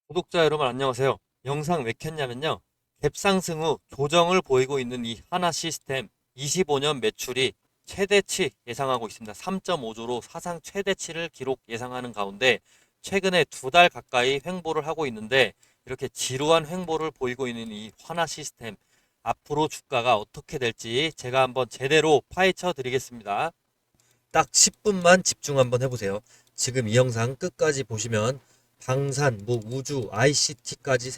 구독자 여러분 안녕하세요. 영상 왜 켰냐면요. 갭상승 후 조정을 보이고 있는 이 하나 시스템 25년 매출이 최대치 예상하고 있습니다. 3.5조로 사상 최대치를 기록 예상하는 가운데 최근에 2달 가까이 횡보를 하고 있는데 이렇게 지루한 횡보를 보이고 있는 이 하나 시스템 앞으로 주가가 어떻게 될지 제가 한번 제대로 파헤쳐 드리겠습니다. 딱 10분만 집중 한번 해보세요. 지금 이 영상 끝까지 보시면 방산, 우주, ICT까지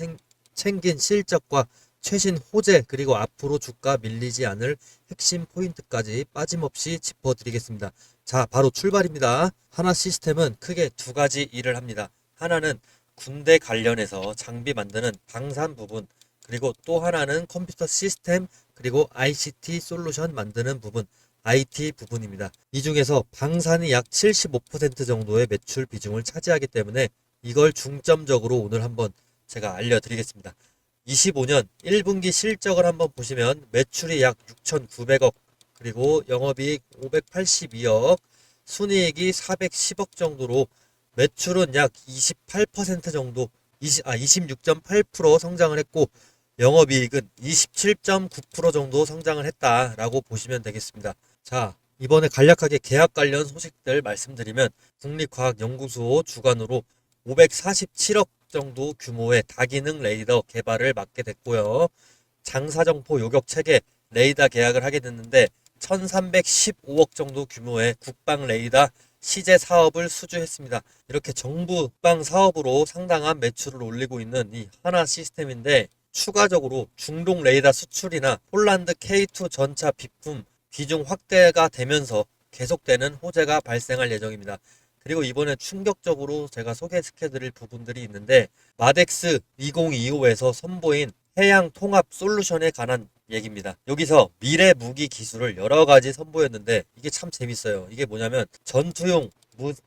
챙긴 실적과 최신 호재 그리고 앞으로 주가 밀리지 않을 핵심 포인트까지 빠짐없이 짚어드리겠습니다. 자, 바로 출발입니다. 하나 시스템은 크게 두 가지 일을 합니다. 하나는 군대 관련해서 장비 만드는 방산 부분, 그리고 또 하나는 컴퓨터 시스템, 그리고 ICT 솔루션 만드는 부분, IT 부분입니다. 이 중에서 방산이 약 75% 정도의 매출 비중을 차지하기 때문에 이걸 중점적으로 오늘 한번 제가 알려드리겠습니다. 25년 1분기 실적을 한번 보시면 매출이 약 6,900억, 그리고 영업이익 582억, 순이익이 410억 정도로 매출은 약 28% 정도, 26.8% 성장을 했고 영업이익은 27.9% 정도 성장을 했다라고 보시면 되겠습니다. 자, 이번에 간략하게 계약 관련 소식들 말씀드리면 국립과학연구소 주관으로 547억 정도 규모의 다기능 레이더 개발을 맡게 됐고요. 장사정포 요격 체계 레이더 계약을 하게 됐는데 1315억 정도 규모의 국방 레이더 시제 사업을 수주했습니다. 이렇게 정부 국방 사업으로 상당한 매출을 올리고 있는 이 하나 시스템인데 추가적으로 중동 레이더 수출이나 폴란드 K2 전차 비품 비중 확대가 되면서 계속되는 호재가 발생할 예정입니다. 그리고 이번에 충격적으로 제가 소개시켜드릴 부분들이 있는데 마덱스 2025에서 선보인 해양 통합 솔루션에 관한 얘기입니다. 여기서 미래 무기 기술을 여러 가지 선보였는데 이게 참 재밌어요. 이게 뭐냐면 전투용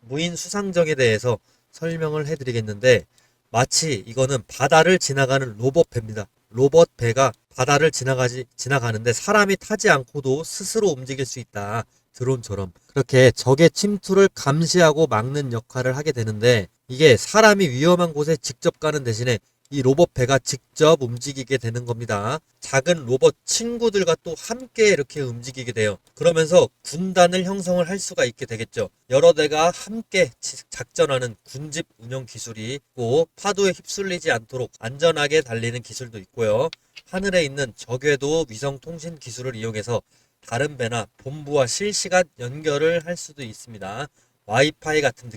무인 수상정에 대해서 설명을 해드리겠는데 마치 이거는 바다를 지나가는 로봇 배입니다. 로봇 배가 바다를 지나가는데 사람이 타지 않고도 스스로 움직일 수 있다. 드론처럼. 그렇게 적의 침투를 감시하고 막는 역할을 하게 되는데 이게 사람이 위험한 곳에 직접 가는 대신에 이 로봇 배가 직접 움직이게 되는 겁니다. 작은 로봇 친구들과 또 함께 이렇게 움직이게 돼요. 그러면서 군단을 형성을 할 수가 있게 되겠죠. 여러 대가 함께 작전하는 군집 운영 기술이 있고 파도에 휩쓸리지 않도록 안전하게 달리는 기술도 있고요. 하늘에 있는 저궤도 위성 통신 기술을 이용해서 다른 배나 본부와 실시간 연결을 할 수도 있습니다. 와이파이 같은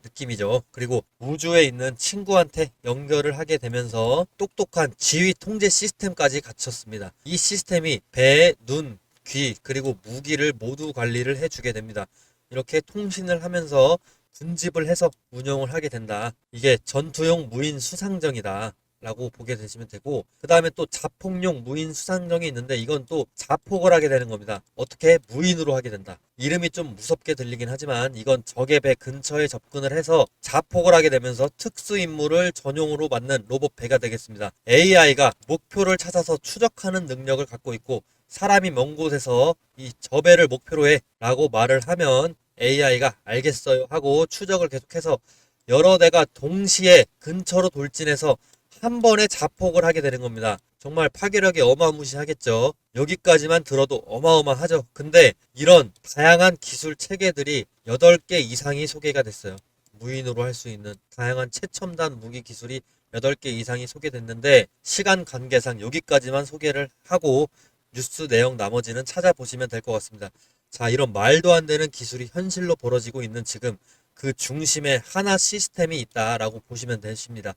느낌이죠. 그리고 우주에 있는 친구한테 연결을 하게 되면서 똑똑한 지휘 통제 시스템까지 갖췄습니다. 이 시스템이 배, 눈, 귀, 그리고 무기를 모두 관리를 해주게 됩니다. 이렇게 통신을 하면서 군집을 해서 운영을 하게 된다. 이게 전투용 무인 수상정이다. 라고 보게 되시면 되고, 그 다음에 또 자폭용 무인 수상정이 있는데 이건 또 자폭을 하게 되는 겁니다. 어떻게? 무인으로 하게 된다. 이름이 좀 무섭게 들리긴 하지만 이건 적의 배 근처에 접근을 해서 자폭을 하게 되면서 특수 임무를 전용으로 맡는 로봇 배가 되겠습니다. AI가 목표를 찾아서 추적하는 능력을 갖고 있고 사람이 먼 곳에서 이 저 배를 목표로 해 라고 말을 하면 AI가 알겠어요 하고 추적을 계속해서 여러 대가 동시에 근처로 돌진해서 한 번에 자폭을 하게 되는 겁니다. 정말 파괴력이 어마무시하겠죠. 여기까지만 들어도 어마어마하죠. 근데 이런 다양한 기술 체계들이 8개 이상이 소개가 됐어요. 무인으로 할 수 있는 다양한 최첨단 무기 기술이 8개 이상이 소개됐는데 시간 관계상 여기까지만 소개를 하고 뉴스 내용 나머지는 찾아보시면 될 것 같습니다. 자, 이런 말도 안 되는 기술이 현실로 벌어지고 있는 지금 그 중심에 하나 시스템이 있다라고 보시면 되십니다.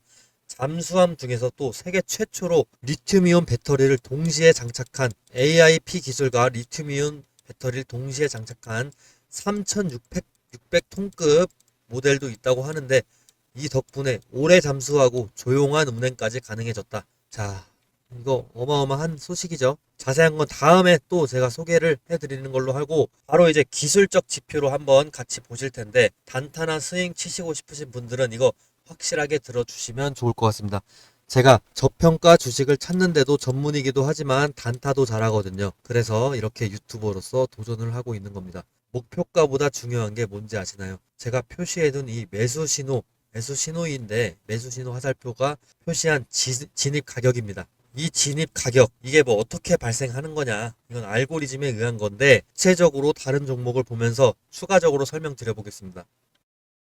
잠수함 중에서 또 세계 최초로 리튬이온 배터리를 동시에 장착한 AIP 기술과 리튬이온 배터리를 동시에 장착한 3600톤급 모델도 있다고 하는데 이 덕분에 오래 잠수하고 조용한 운행까지 가능해졌다. 자, 이거 어마어마한 소식이죠. 자세한 건 다음에 또 제가 소개를 해드리는 걸로 하고 바로 이제 기술적 지표로 한번 같이 보실 텐데 단타나 스윙 치시고 싶으신 분들은 이거 확실하게 들어주시면 좋을 것 같습니다. 제가 저평가 주식을 찾는데도 전문이기도 하지만 단타도 잘하거든요. 그래서 이렇게 유튜버로서 도전을 하고 있는 겁니다. 목표가보다 중요한 게 뭔지 아시나요? 제가 표시해둔 이 매수 신호 매수 신호인데 매수 신호 화살표가 표시한 진입 가격입니다. 이 진입 가격, 이게 뭐 어떻게 발생하는 거냐, 이건 알고리즘에 의한 건데 구체적으로 다른 종목을 보면서 추가적으로 설명드려 보겠습니다.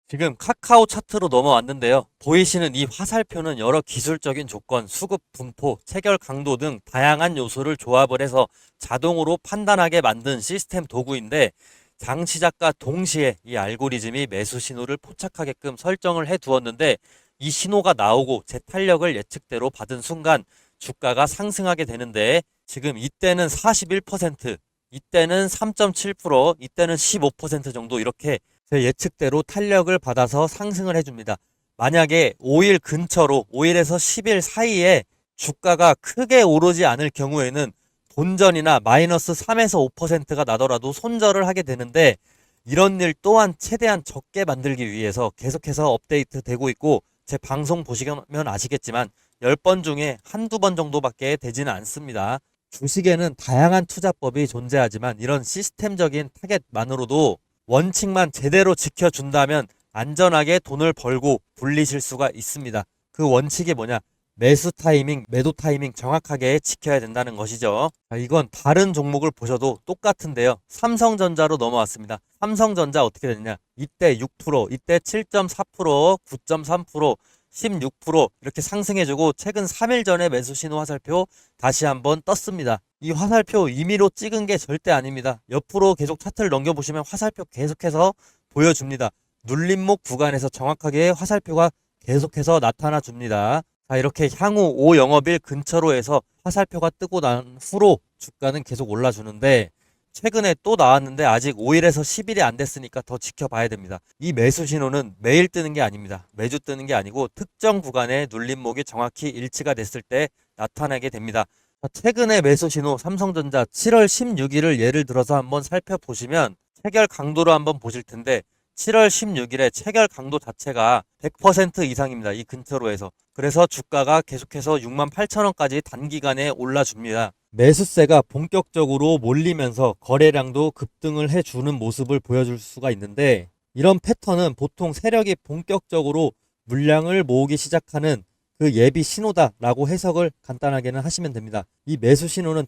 지금 카카오 차트로 넘어왔는데요. 보이시는 이 화살표는 여러 기술적인 조건, 수급 분포, 체결 강도 등 다양한 요소를 조합을 해서 자동으로 판단하게 만든 시스템 도구인데, 장 시작과 동시에 이 알고리즘이 매수 신호를 포착하게끔 설정을 해 두었는데, 이 신호가 나오고 제 탄력을 예측대로 받은 순간 주가가 상승하게 되는데, 지금 이때는 41%, 이때는 3.7%, 이때는 15% 정도 이렇게 제 예측대로 탄력을 받아서 상승을 해줍니다. 만약에 5일 근처로 5일에서 10일 사이에 주가가 크게 오르지 않을 경우에는 본전이나 마이너스 3에서 5%가 나더라도 손절을 하게 되는데, 이런 일 또한 최대한 적게 만들기 위해서 계속해서 업데이트 되고 있고, 제 방송 보시면 아시겠지만 10번 중에 한두 번 정도밖에 되지는 않습니다. 주식에는 다양한 투자법이 존재하지만 이런 시스템적인 타겟만으로도 원칙만 제대로 지켜준다면 안전하게 돈을 벌고 불리실 수가 있습니다. 그 원칙이 뭐냐? 매수 타이밍, 매도 타이밍 정확하게 지켜야 된다는 것이죠. 이건 다른 종목을 보셔도 똑같은데요. 삼성전자로 넘어왔습니다. 삼성전자 어떻게 됐냐? 이때 6%, 이때 7.4%, 9.3%, 16% 이렇게 상승해주고 최근 3일 전에 매수 신호 화살표 다시 한번 떴습니다. 이 화살표 임의로 찍은 게 절대 아닙니다. 옆으로 계속 차트를 넘겨보시면 화살표 계속해서 보여줍니다. 눌림목 구간에서 정확하게 화살표가 계속해서 나타나 줍니다. 자, 이렇게 향후 5영업일 근처로 해서 화살표가 뜨고 난 후로 주가는 계속 올라주는데, 최근에 또 나왔는데 아직 5일에서 10일이 안 됐으니까 더 지켜봐야 됩니다. 이 매수 신호는 매일 뜨는 게 아닙니다. 매주 뜨는 게 아니고 특정 구간의 눌림목이 정확히 일치가 됐을 때 나타나게 됩니다. 최근에 매수 신호 삼성전자 7월 16일을 예를 들어서 한번 살펴보시면 체결 강도로 한번 보실 텐데, 7월 16일에 체결 강도 자체가 100% 이상입니다. 이 근처로 해서. 그래서 주가가 계속해서 68,000원까지 단기간에 올라줍니다. 매수세가 본격적으로 몰리면서 거래량도 급등을 해주는 모습을 보여줄 수가 있는데, 이런 패턴은 보통 세력이 본격적으로 물량을 모으기 시작하는 그 예비 신호다라고 해석을 간단하게는 하시면 됩니다. 이 매수 신호는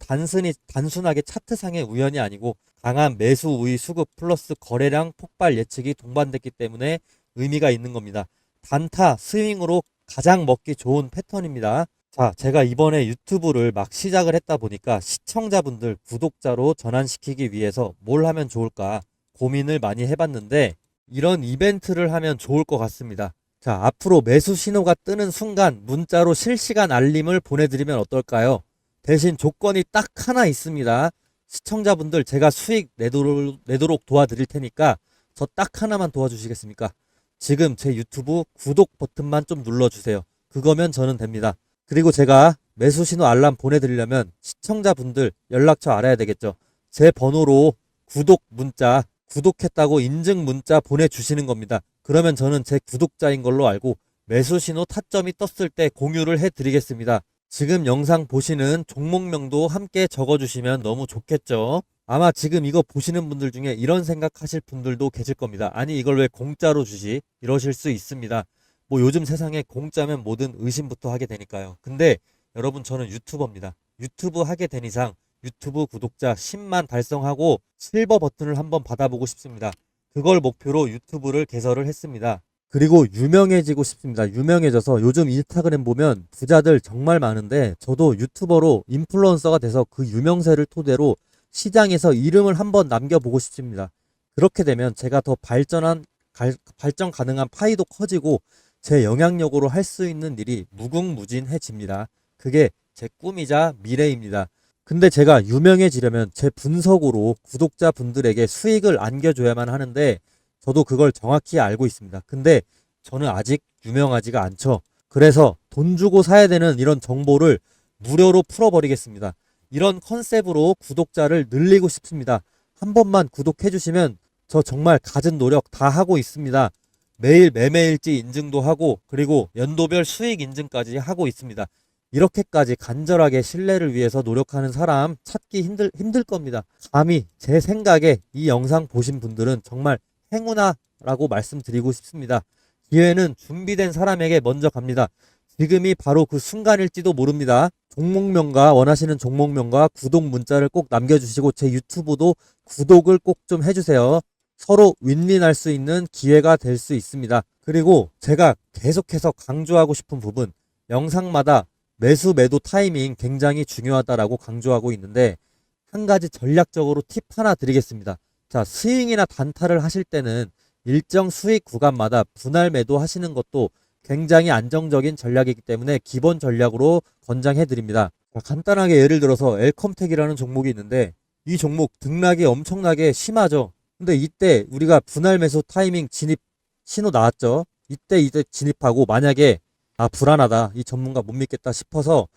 단순하게 차트상의 우연이 아니고 강한 매수 우위 수급 플러스 거래량 폭발 예측이 동반됐기 때문에 의미가 있는 겁니다. 단타 스윙으로 가장 먹기 좋은 패턴입니다. 자, 제가 이번에 유튜브를 막 시작을 했다 보니까 시청자분들 구독자로 전환시키기 위해서 뭘 하면 좋을까 고민을 많이 해봤는데, 이런 이벤트를 하면 좋을 것 같습니다. 자, 앞으로 매수 신호가 뜨는 순간 문자로 실시간 알림을 보내드리면 어떨까요? 대신 조건이 딱 하나 있습니다. 시청자분들 제가 수익 내도록 도와드릴 테니까 저 딱 하나만 도와주시겠습니까? 지금 제 유튜브 구독 버튼만 좀 눌러주세요. 그거면 저는 됩니다. 그리고 제가 매수 신호 알람 보내드리려면 시청자분들 연락처 알아야 되겠죠. 제 번호로 구독 문자, 구독했다고 인증 문자 보내주시는 겁니다. 그러면 저는 제 구독자인 걸로 알고 매수 신호 타점이 떴을 때 공유를 해드리겠습니다. 지금 영상 보시는 종목명도 함께 적어주시면 너무 좋겠죠. 아마 지금 이거 보시는 분들 중에 이런 생각하실 분들도 계실 겁니다. 아니 이걸 왜 공짜로 주지? 이러실 수 있습니다. 뭐 요즘 세상에 공짜면 뭐든 의심부터 하게 되니까요. 근데 여러분, 저는 유튜버입니다. 유튜브 하게 된 이상 유튜브 구독자 10만 달성하고 실버 버튼을 한번 받아보고 싶습니다. 그걸 목표로 유튜브를 개설을 했습니다. 그리고 유명해지고 싶습니다. 유명해져서 요즘 인스타그램 보면 부자들 정말 많은데 저도 유튜버로 인플루언서가 돼서 그 유명세를 토대로 시장에서 이름을 한번 남겨보고 싶습니다. 그렇게 되면 제가 더 발전 가능한 파이도 커지고 제 영향력으로 할 수 있는 일이 무궁무진해집니다. 그게 제 꿈이자 미래입니다. 근데 제가 유명해지려면 제 분석으로 구독자분들에게 수익을 안겨줘야만 하는데 저도 그걸 정확히 알고 있습니다. 근데 저는 아직 유명하지가 않죠. 그래서 돈 주고 사야 되는 이런 정보를 무료로 풀어버리겠습니다. 이런 컨셉으로 구독자를 늘리고 싶습니다. 한 번만 구독해 주시면 저 정말 갖은 노력 다 하고 있습니다. 매일 매매일지 인증도 하고 그리고 연도별 수익 인증까지 하고 있습니다. 이렇게까지 간절하게 신뢰를 위해서 노력하는 사람 찾기 힘들 겁니다. 감히 제 생각에 이 영상 보신 분들은 정말 행운아라고 말씀드리고 싶습니다. 기회는 준비된 사람에게 먼저 갑니다. 지금이 바로 그 순간일지도 모릅니다. 종목명과 원하시는 종목명과 구독 문자를 꼭 남겨주시고 제 유튜브도 구독을 꼭 좀 해주세요. 서로 윈윈할 수 있는 기회가 될 수 있습니다. 그리고 제가 계속해서 강조하고 싶은 부분, 영상마다 매수 매도 타이밍 굉장히 중요하다라고 강조하고 있는데 한 가지 전략적으로 팁 하나 드리겠습니다. 자, 스윙이나 단타를 하실 때는 일정 수익 구간마다 분할 매도 하시는 것도 굉장히 안정적인 전략이기 때문에 기본 전략으로 권장해 드립니다. 간단하게 예를 들어서 엘컴텍이라는 종목이 있는데 이 종목 등락이 엄청나게 심하죠. 근데 이때 우리가 분할 매수 타이밍 진입 신호 나왔죠. 이때 진입하고 만약에 불안하다, 이 전문가 못 믿겠다 싶어서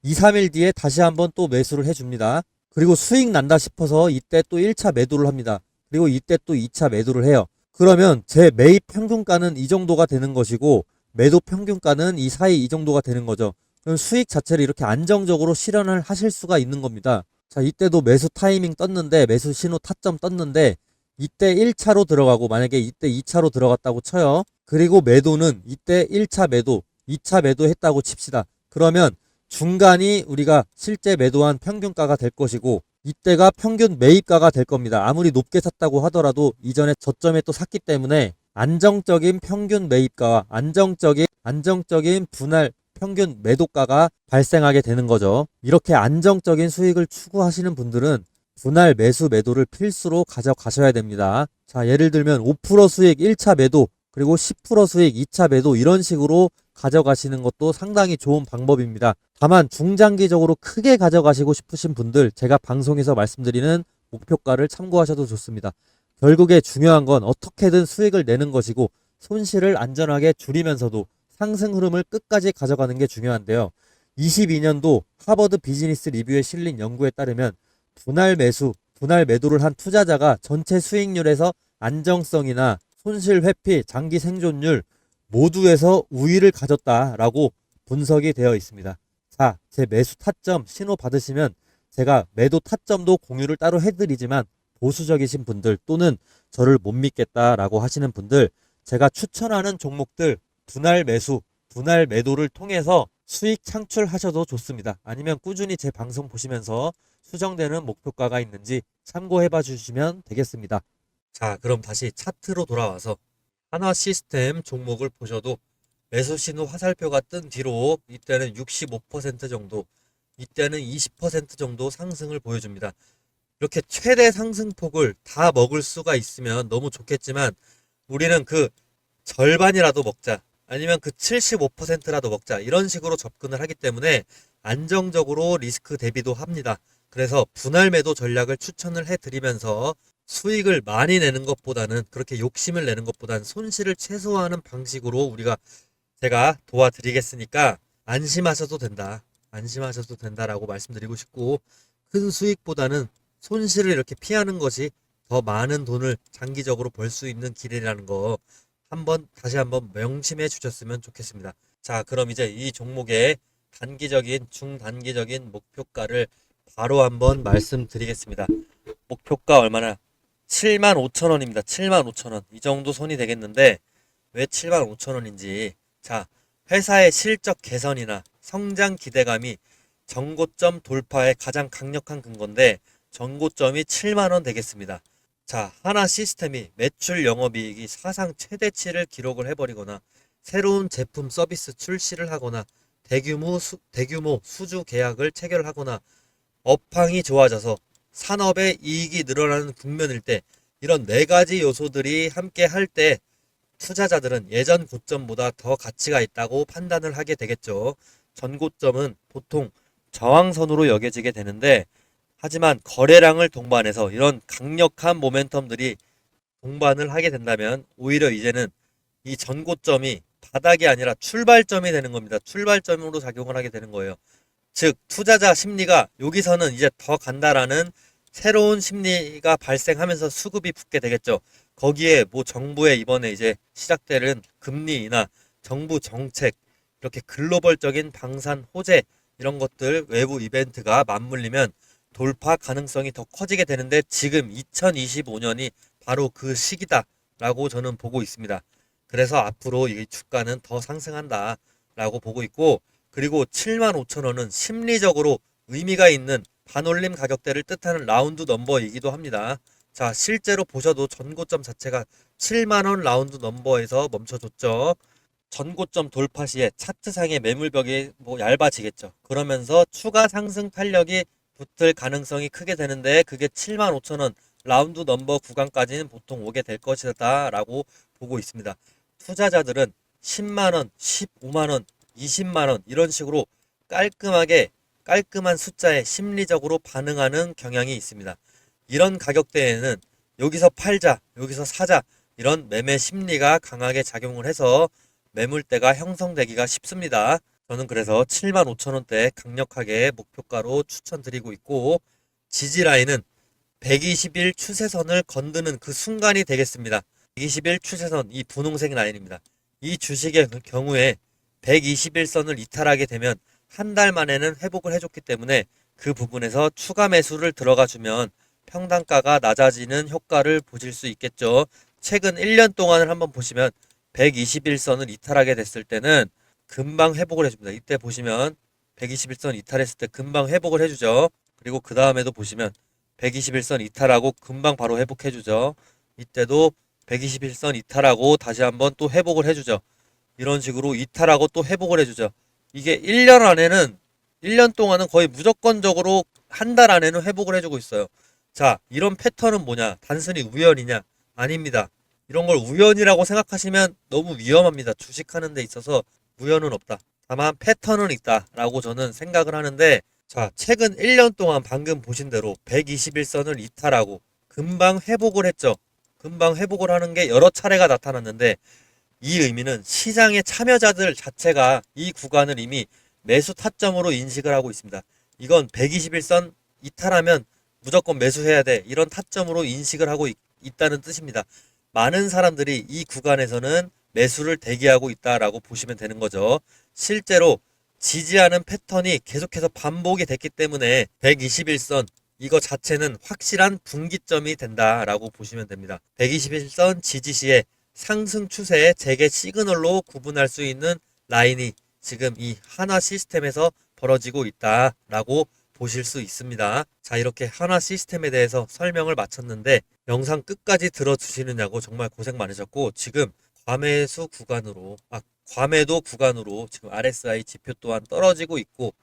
2, 3일 뒤에 다시 한번 또 매수를 해줍니다. 그리고 수익 난다 싶어서 이때 또 1차 매도를 합니다. 그리고 이때 또 2차 매도를 해요. 그러면 제 매입 평균가는 이 정도가 되는 것이고 매도 평균가는 이 사이 이 정도가 되는 거죠. 그럼 수익 자체를 이렇게 안정적으로 실현을 하실 수가 있는 겁니다. 자, 이때도 매수 타이밍 떴는데 매수 신호 타점 떴는데 이때 1차로 들어가고 만약에 이때 2차로 들어갔다고 쳐요. 그리고 매도는 이때 1차 매도, 2차 매도 했다고 칩시다. 그러면 중간이 우리가 실제 매도한 평균가가 될 것이고 이때가 평균 매입가가 될 겁니다. 아무리 높게 샀다고 하더라도 이전에 저점에 또 샀기 때문에 안정적인 평균 매입가와 안정적인 분할 평균 매도가가 발생하게 되는 거죠. 이렇게 안정적인 수익을 추구하시는 분들은 분할 매수 매도를 필수로 가져가셔야 됩니다. 자, 예를 들면 5% 수익 1차 매도 그리고 10% 수익 2차 매도 이런 식으로 가져가시는 것도 상당히 좋은 방법입니다. 다만 중장기적으로 크게 가져가시고 싶으신 분들 제가 방송에서 말씀드리는 목표가를 참고하셔도 좋습니다. 결국에 중요한 건 어떻게든 수익을 내는 것이고 손실을 안전하게 줄이면서도 상승 흐름을 끝까지 가져가는 게 중요한데요. 22년도 하버드 비즈니스 리뷰에 실린 연구에 따르면 분할 매도를 한 투자자가 전체 수익률에서 안정성이나 손실 회피, 장기 생존율 모두에서 우위를 가졌다라고 분석이 되어 있습니다. 자, 제 매수 타점 신호 받으시면 제가 매도 타점도 공유를 따로 해드리지만 보수적이신 분들 또는 저를 못 믿겠다라고 하시는 분들 제가 추천하는 종목들 분할 매수, 분할 매도를 통해서 수익 창출하셔도 좋습니다. 아니면 꾸준히 제 방송 보시면서 수정되는 목표가가 있는지 참고해 봐 주시면 되겠습니다. 자, 그럼 다시 차트로 돌아와서 하나 시스템 종목을 보셔도 매수 신호 화살표가 뜬 뒤로 이때는 65% 정도, 이때는 20% 정도 상승을 보여줍니다. 이렇게 최대 상승폭을 다 먹을 수가 있으면 너무 좋겠지만 우리는 그 절반이라도 먹자, 아니면 그 75%라도 먹자, 이런 식으로 접근을 하기 때문에 안정적으로 리스크 대비도 합니다. 그래서 분할 매도 전략을 추천을 해드리면서 수익을 많이 내는 것보다는, 그렇게 욕심을 내는 것보다는 손실을 최소화하는 방식으로 제가 도와드리겠으니까 안심하셔도 된다라고 말씀드리고 싶고, 큰 수익보다는 손실을 이렇게 피하는 것이 더 많은 돈을 장기적으로 벌 수 있는 길이라는 거 다시 한번 명심해 주셨으면 좋겠습니다. 자, 그럼 이제 이 종목의 단기적인, 중단기적인 목표가를 바로 한번 말씀드리겠습니다. 목표가 얼마나? 75,000원입니다. 75,000원. 이 정도 손이 되겠는데 왜 75,000원인지. 자, 회사의 실적 개선이나 성장 기대감이 전고점 돌파의 가장 강력한 근거인데 전고점이 7만원 되겠습니다. 자, 하나 시스템이 매출 영업이익이 사상 최대치를 기록을 해버리거나 새로운 제품 서비스 출시를 하거나 대규모 수주 계약을 체결하거나 업황이 좋아져서 산업의 이익이 늘어나는 국면일 때, 이런 네 가지 요소들이 함께 할 때 투자자들은 예전 고점보다 더 가치가 있다고 판단을 하게 되겠죠. 전고점은 보통 저항선으로 여겨지게 되는데, 하지만 거래량을 동반해서 이런 강력한 모멘텀들이 동반을 하게 된다면 오히려 이제는 이 전고점이 바닥이 아니라 출발점이 되는 겁니다. 출발점으로 작용을 하게 되는 거예요. 즉 투자자 심리가 여기서는 이제 더 간다라는 새로운 심리가 발생하면서 수급이 붙게 되겠죠. 거기에 뭐 정부의 이번에 이제 시작되는 금리나 정부 정책, 이렇게 글로벌적인 방산 호재, 이런 것들 외부 이벤트가 맞물리면 돌파 가능성이 더 커지게 되는데 지금 2025년이 바로 그 시기다라고 저는 보고 있습니다. 그래서 앞으로 이 주가는 더 상승한다라고 보고 있고, 그리고 75,000원은 심리적으로 의미가 있는 반올림 가격대를 뜻하는 라운드 넘버이기도 합니다. 자, 실제로 보셔도 전고점 자체가 7만원 라운드 넘버에서 멈춰줬죠. 전고점 돌파 시에 차트상의 매물벽이 얇아지겠죠. 그러면서 추가 상승 탄력이 붙을 가능성이 크게 되는데, 그게 75,000원 라운드 넘버 구간까지는 보통 오게 될 것이다 라고 보고 있습니다. 투자자들은 10만원, 15만원, 20만원 이런 식으로 깔끔한 숫자에 심리적으로 반응하는 경향이 있습니다. 이런 가격대에는 여기서 팔자, 여기서 사자, 이런 매매 심리가 강하게 작용을 해서 매물대가 형성되기가 쉽습니다. 저는 그래서 75,000원대 강력하게 목표가로 추천드리고 있고, 지지라인은 120일 추세선을 건드는 그 순간이 되겠습니다. 120일 추세선, 이 분홍색 라인입니다. 이 주식의 경우에 121선을 이탈하게 되면 한 달 만에는 회복을 해줬기 때문에 그 부분에서 추가 매수를 들어가 주면 평단가가 낮아지는 효과를 보실 수 있겠죠. 최근 1년 동안을 한번 보시면 121선을 이탈하게 됐을 때는 금방 회복을 해줍니다. 이때 보시면 121선 이탈했을 때 금방 회복을 해주죠. 그리고 그 다음에도 보시면 121선 이탈하고 금방 바로 회복해주죠. 이때도 121선 이탈하고 다시 한번 또 회복을 해주죠. 이런 식으로 이탈하고 또 회복을 해주죠. 이게 1년 동안은 거의 무조건적으로 한 달 안에는 회복을 해주고 있어요. 자, 이런 패턴은 뭐냐? 단순히 우연이냐? 아닙니다. 이런 걸 우연이라고 생각하시면 너무 위험합니다. 주식하는 데 있어서 우연은 없다. 다만 패턴은 있다라고 저는 생각을 하는데, 자, 최근 1년 동안 방금 보신 대로 121선을 이탈하고 금방 회복을 했죠. 금방 회복을 하는 게 여러 차례가 나타났는데, 이 의미는 시장의 참여자들 자체가 이 구간을 이미 매수 타점으로 인식을 하고 있습니다. 이건 121선 이탈하면 무조건 매수해야 돼, 이런 타점으로 인식을 하고 있다는 뜻입니다. 많은 사람들이 이 구간에서는 매수를 대기하고 있다라고 보시면 되는 거죠. 실제로 지지하는 패턴이 계속해서 반복이 됐기 때문에 121선 이거 자체는 확실한 분기점이 된다라고 보시면 됩니다. 121선 지지 시에 상승 추세의 재개 시그널로 구분할 수 있는 라인이 지금 이 하나 시스템에서 벌어지고 있다라고 보실 수 있습니다. 자, 이렇게 하나 시스템에 대해서 설명을 마쳤는데, 영상 끝까지 들어주시느냐고 정말 고생 많으셨고, 지금 과매도 구간으로 지금 RSI 지표 또한 떨어지고 있고,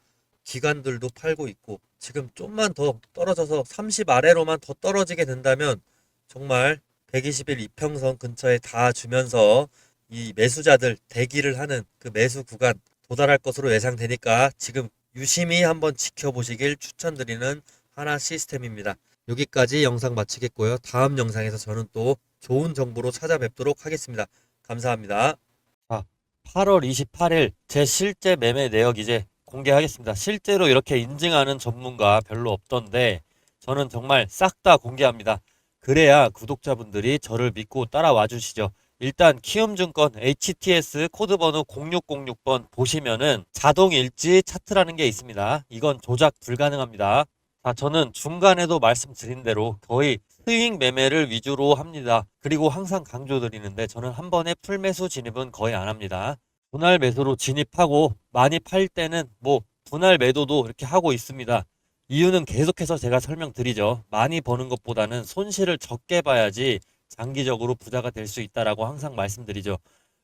기관들도 팔고 있고, 지금 좀만 더 떨어져서 30 아래로만 더 떨어지게 된다면 정말 120일 이평선 근처에 다 주면서 이 매수자들 대기를 하는 그 매수 구간 도달할 것으로 예상되니까 지금 유심히 한번 지켜보시길 추천드리는 하나 시스템입니다. 여기까지 영상 마치겠고요. 다음 영상에서 저는 또 좋은 정보로 찾아뵙도록 하겠습니다. 감사합니다. 자, 8월 28일 제 실제 매매 내역 이제 공개하겠습니다. 실제로 이렇게 인증하는 전문가 별로 없던데 저는 정말 싹 다 공개합니다. 그래야 구독자분들이 저를 믿고 따라와 주시죠. 일단 키움증권 HTS 코드번호 0606번 보시면은 자동 일지 차트라는 게 있습니다. 이건 조작 불가능합니다. 자, 저는 중간에도 말씀드린 대로 거의 스윙 매매를 위주로 합니다. 그리고 항상 강조드리는데 저는 한 번에 풀매수 진입은 거의 안 합니다. 분할 매수로 진입하고 많이 팔 때는 분할 매도도 이렇게 하고 있습니다. 이유는 계속해서 제가 설명드리죠. 많이 버는 것보다는 손실을 적게 봐야지 장기적으로 부자가 될 수 있다라고 항상 말씀드리죠.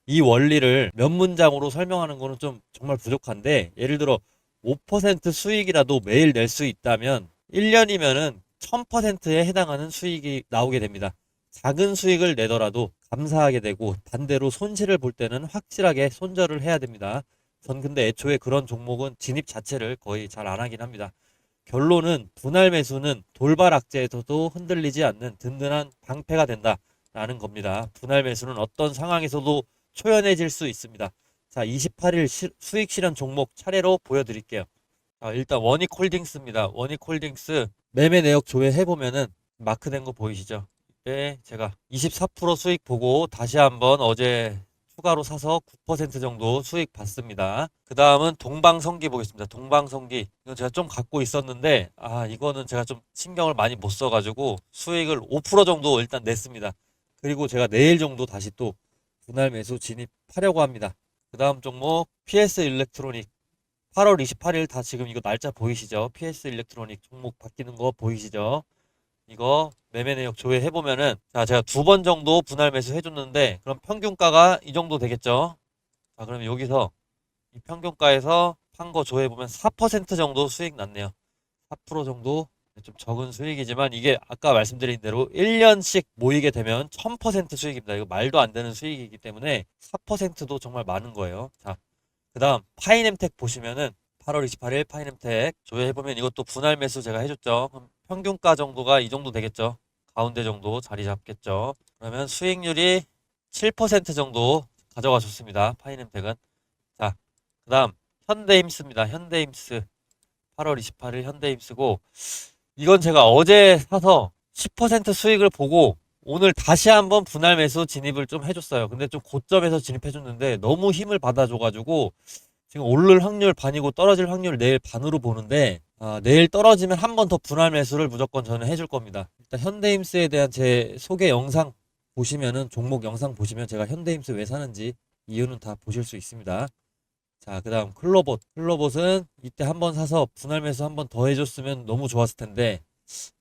이 원리를 몇 문장으로 설명하는 거는 좀 정말 부족한데, 예를 들어 5% 수익이라도 매일 낼 수 있다면 1년이면은 1000%에 해당하는 수익이 나오게 됩니다. 작은 수익을 내더라도 감사하게 되고, 반대로 손실을 볼 때는 확실하게 손절을 해야 됩니다. 전 근데 애초에 그런 종목은 진입 자체를 거의 잘 안 하긴 합니다. 결론은 분할 매수는 돌발 악재에서도 흔들리지 않는 든든한 방패가 된다라는 겁니다. 분할 매수는 어떤 상황에서도 초연해질 수 있습니다. 자, 28일 수익 실현 종목 차례로 보여드릴게요. 자, 일단 원익홀딩스입니다. 원익홀딩스 매매 내역 조회해보면은 마크된 거 보이시죠? 이때 제가 24% 수익 보고 다시 한번 어제 추가로 사서 9% 정도 수익 봤습니다. 그 다음은 동방성기 보겠습니다. 동방성기 이건 제가 좀 갖고 있었는데 이거는 제가 좀 신경을 많이 못 써가지고 수익을 5% 정도 일단 냈습니다. 그리고 제가 내일 정도 다시 또 분할 매수 진입하려고 합니다. 그 다음 종목 PS 일렉트로닉 8월 28일 다 지금 이거 날짜 보이시죠? PS 일렉트로닉 종목 바뀌는 거 보이시죠? 이거 매매 내역 조회해보면은 자 제가 2번 정도 분할 매수 해줬는데 그럼 평균가가 이 정도 되겠죠? 자 그러면 여기서 이 평균가에서 판 거 조회해보면 4% 정도 수익 났네요. 4% 정도 좀 적은 수익이지만 이게 아까 말씀드린 대로 1년씩 모이게 되면 1000% 수익입니다. 이거 말도 안 되는 수익이기 때문에 4%도 정말 많은 거예요. 자, 그 다음 파이nem텍 보시면은 8월 28일 파이nem텍 조회해보면 이것도 분할 매수 제가 해줬죠. 그럼 평균가 정도가 이 정도 되겠죠. 가운데 정도 자리 잡겠죠. 그러면 수익률이 7% 정도 가져가 줬습니다. 파이nem텍은. 자, 그 다음 현대힘스입니다. 현대힘스 8월 28일 현대힘스고 이건 제가 어제 사서 10% 수익을 보고 오늘 다시 한번 분할 매수 진입을 좀 해줬어요. 근데 좀 고점에서 진입해줬는데 너무 힘을 받아줘가지고 지금 오를 확률 반이고 떨어질 확률 내일 반으로 보는데 내일 떨어지면 한 번 더 분할 매수를 무조건 저는 해줄 겁니다. 일단 현대힘스에 대한 제 소개 영상 보시면은 종목 영상 보시면 제가 현대힘스 왜 사는지 이유는 다 보실 수 있습니다. 자, 그 다음 클로봇. 클로봇은 이때 한번 사서 분할 매수 한 번 더 해줬으면 너무 좋았을 텐데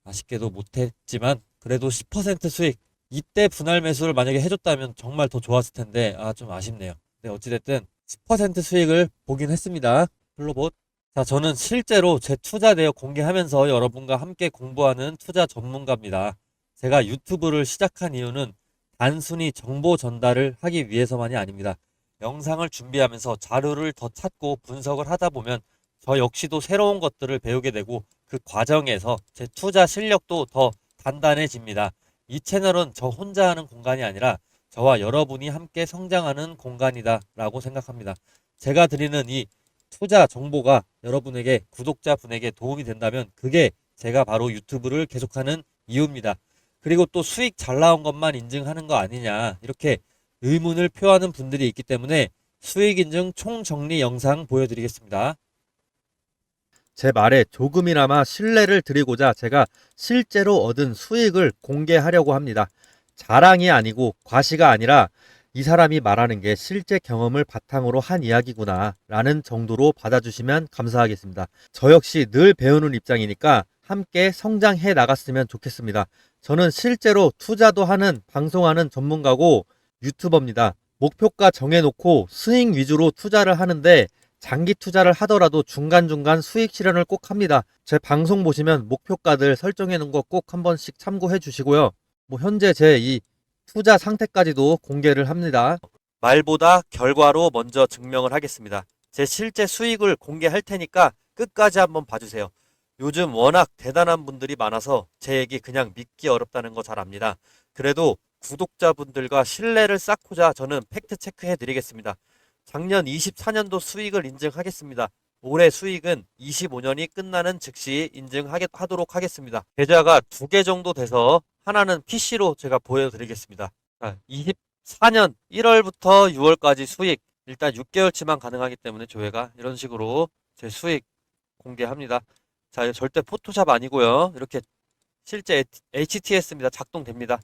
아쉽게도 못했지만 그래도 10% 수익. 이때 분할 매수를 만약에 해줬다면 정말 더 좋았을 텐데 좀 아쉽네요. 네, 어찌됐든 10% 수익을 보긴 했습니다. 클로봇. 자, 저는 실제로 제 투자 내역 공개하면서 여러분과 함께 공부하는 투자 전문가입니다. 제가 유튜브를 시작한 이유는 단순히 정보 전달을 하기 위해서만이 아닙니다. 영상을 준비하면서 자료를 더 찾고 분석을 하다 보면 저 역시도 새로운 것들을 배우게 되고 그 과정에서 제 투자 실력도 더 단단해집니다. 이 채널은 저 혼자 하는 공간이 아니라 저와 여러분이 함께 성장하는 공간이다 라고 생각합니다. 제가 드리는 이 투자 정보가 여러분에게 구독자분에게 도움이 된다면 그게 제가 바로 유튜브를 계속하는 이유입니다. 그리고 또 수익 잘 나온 것만 인증하는 거 아니냐 이렇게 의문을 표하는 분들이 있기 때문에 수익 인증 총정리 영상 보여드리겠습니다. 제 말에 조금이나마 신뢰를 드리고자 제가 실제로 얻은 수익을 공개하려고 합니다. 자랑이 아니고 과시가 아니라 이 사람이 말하는 게 실제 경험을 바탕으로 한 이야기구나 라는 정도로 받아주시면 감사하겠습니다. 저 역시 늘 배우는 입장이니까 함께 성장해 나갔으면 좋겠습니다. 저는 실제로 투자도 하는 방송하는 전문가고 유튜버입니다. 목표가 정해놓고 스윙 위주로 투자를 하는데 장기 투자를 하더라도 중간중간 수익 실현을 꼭 합니다. 제 방송 보시면 목표가들 설정해 놓은 거 꼭 한 번씩 참고해 주시고요. 뭐 현재 제 이 투자 상태까지도 공개를 합니다. 말보다 결과로 먼저 증명을 하겠습니다. 제 실제 수익을 공개할 테니까 끝까지 한번 봐주세요. 요즘 워낙 대단한 분들이 많아서 제 얘기 그냥 믿기 어렵다는 거 잘 압니다. 그래도 구독자분들과 신뢰를 쌓고자 저는 팩트 체크해 드리겠습니다. 작년 24년도 수익을 인증하겠습니다. 올해 수익은 25년이 끝나는 즉시 인증하도록 하겠습니다. 계좌가 2개 정도 돼서 하나는 PC로 제가 보여드리겠습니다. 24년 1월부터 6월까지 수익 일단 6개월치만 가능하기 때문에 조회가 이런 식으로 제 수익 공개합니다. 자, 절대 포토샵 아니고요. 이렇게 실제 HTS입니다. 작동됩니다.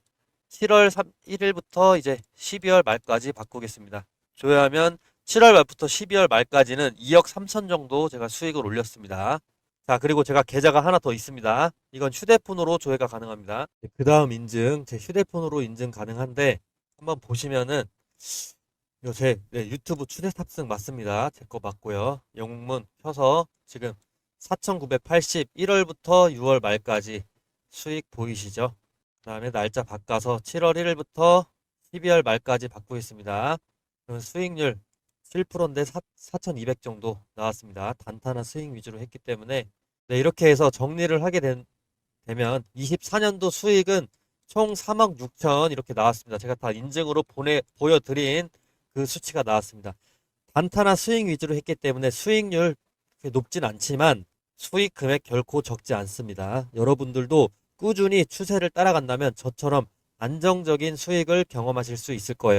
7월 1일부터 이제 12월 말까지 바꾸겠습니다. 조회하면 7월 말부터 12월 말까지는 2억 3천 정도 제가 수익을 올렸습니다. 자, 그리고 제가 계좌가 하나 더 있습니다. 이건 휴대폰으로 조회가 가능합니다. 그 다음 인증, 제 휴대폰으로 인증 가능한데 한번 보시면은 이거 제 유튜브 추세 탑승 맞습니다. 제 거 맞고요. 영문 켜서 지금 4,980 1월부터 6월 말까지 수익 보이시죠? 그 다음에 날짜 바꿔서 7월 1일부터 12월 말까지 바꾸겠습니다. 그러면 수익률 7%인데 4,200 정도 나왔습니다. 단단한 수익 위주로 했기 때문에 이렇게 해서 정리를 하게 되면 24년도 수익은 총 3억 6천 이렇게 나왔습니다. 제가 다 인증으로 보여드린 그 수치가 나왔습니다. 단단한 수익 위주로 했기 때문에 수익률 높진 않지만 수익 금액 결코 적지 않습니다. 여러분들도 꾸준히 추세를 따라간다면 저처럼 안정적인 수익을 경험하실 수 있을 거예요.